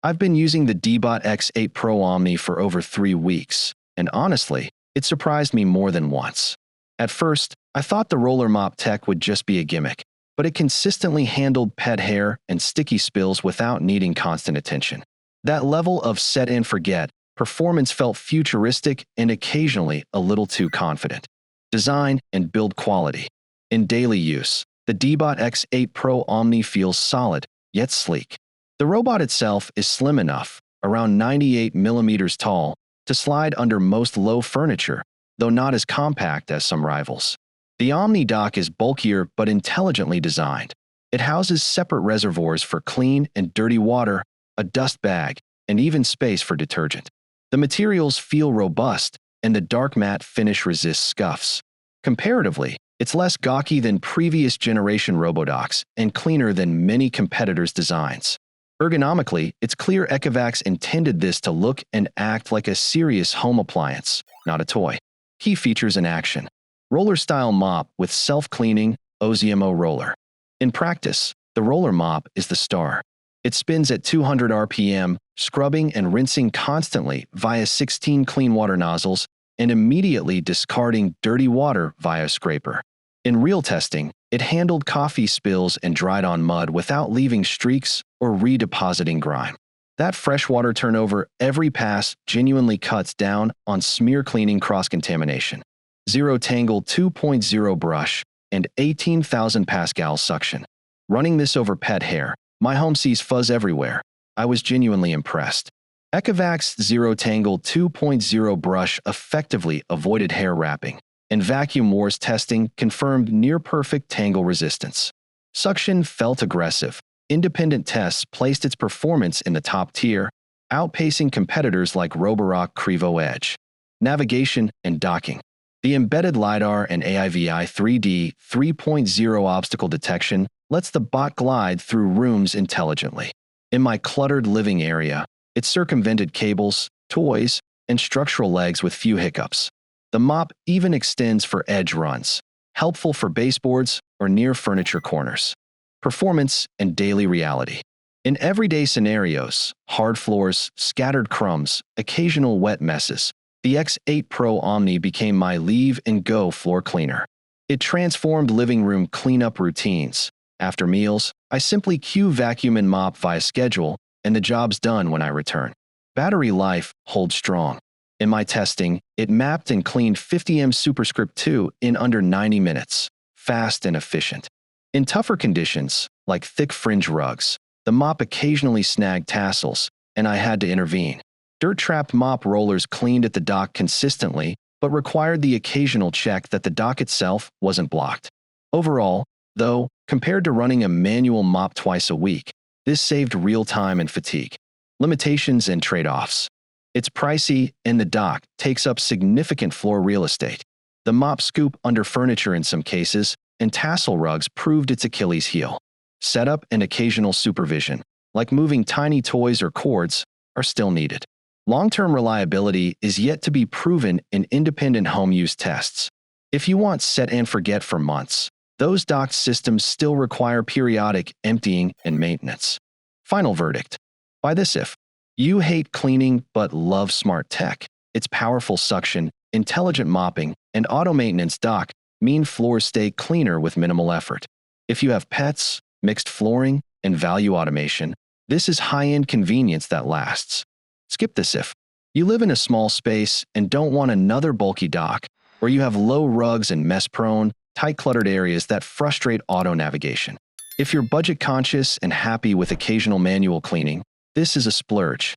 I've been using the Deebot X8 Pro Omni for over 3 weeks, and honestly, it surprised me more than once. At first, I thought the roller mop tech would just be a gimmick, but it consistently handled pet hair and sticky spills without needing constant attention. That level of set and forget performance felt futuristic and occasionally a little too confident. Design and build quality. In daily use, the Deebot X8 Pro Omni feels solid, yet sleek. The robot itself is slim enough, around 98 millimeters tall, to slide under most low furniture, though not as compact as some rivals. The Omni dock is bulkier but intelligently designed. It houses separate reservoirs for clean and dirty water, a dust bag, and even space for detergent. The materials feel robust, and the dark matte finish resists scuffs. Comparatively, it's less gawky than previous generation RoboDocks and cleaner than many competitors' designs. Ergonomically, it's clear Ecovacs intended this to look and act like a serious home appliance, not a toy. Key features in action. Roller-style mop with self-cleaning OZMO roller. In practice, the roller mop is the star. It spins at 200 RPM, scrubbing and rinsing constantly via 16 clean water nozzles and immediately discarding dirty water via scraper. In real testing, it handled coffee spills and dried on mud without leaving streaks or redepositing grime. That freshwater turnover every pass genuinely cuts down on smear cleaning cross-contamination. Zero Tangle 2.0 brush and 18,000 pascal suction. Running this over pet hair, my home sees fuzz everywhere. I was genuinely impressed. Ecovacs Zero Tangle 2.0 brush effectively avoided hair wrapping, and Vacuum Wars testing confirmed near-perfect tangle resistance. Suction felt aggressive. Independent tests placed its performance in the top tier, outpacing competitors like Roborock Crevo Edge. Navigation and docking. The embedded LiDAR and AIVI 3D 3.0 obstacle detection lets the bot glide through rooms intelligently. In my cluttered living area, it circumvented cables, toys, and structural legs with few hiccups. The mop even extends for edge runs, helpful for baseboards or near furniture corners. Performance and daily reality. In everyday scenarios, hard floors, scattered crumbs, occasional wet messes, the X8 Pro Omni became my leave-and-go floor cleaner. It transformed living room cleanup routines. After meals, I simply cue vacuum and mop via schedule, and the job's done when I return. Battery life holds strong. In my testing, it mapped and cleaned 50M Superscript 2 in under 90 minutes, fast and efficient. In tougher conditions, like thick fringe rugs, the mop occasionally snagged tassels, and I had to intervene. Dirt-trapped mop rollers cleaned at the dock consistently, but required the occasional check that the dock itself wasn't blocked. Overall, though, compared to running a manual mop twice a week, this saved real time and fatigue. Limitations and trade-offs. It's pricey, and the dock takes up significant floor real estate. The mop scoop under furniture in some cases, and tassel rugs proved its Achilles heel. Setup and occasional supervision, like moving tiny toys or cords, are still needed. Long-term reliability is yet to be proven in independent home use tests. If you want set and forget for months, those docked systems still require periodic emptying and maintenance. Final verdict. Buy this if you hate cleaning but love smart tech. Its powerful suction, intelligent mopping, and auto-maintenance dock mean floors stay cleaner with minimal effort. If you have pets, mixed flooring, and value automation, this is high-end convenience that lasts. Skip this if you live in a small space and don't want another bulky dock, or you have low rugs and mess-prone, tight cluttered areas that frustrate auto-navigation. If you're budget-conscious and happy with occasional manual cleaning, this is a splurge.